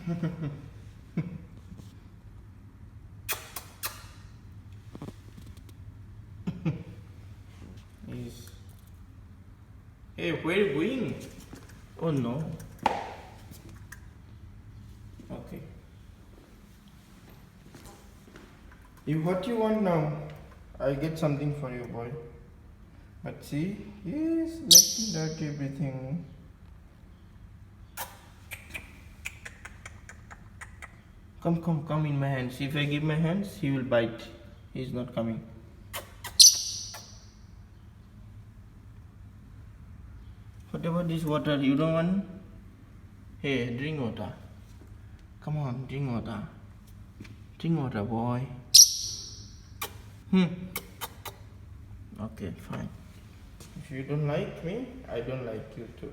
Yes. Hey, where are you going? Oh no. Okay. What you want now? I'll get something for you, boy. But see, he's making dirty everything. Come in my hands. If I give my hands, he will bite. He's not coming. What about this water? You don't want? Hey, drink water. Come on, drink water. Drink water, boy. Okay, fine. If you don't like me, I don't like you too.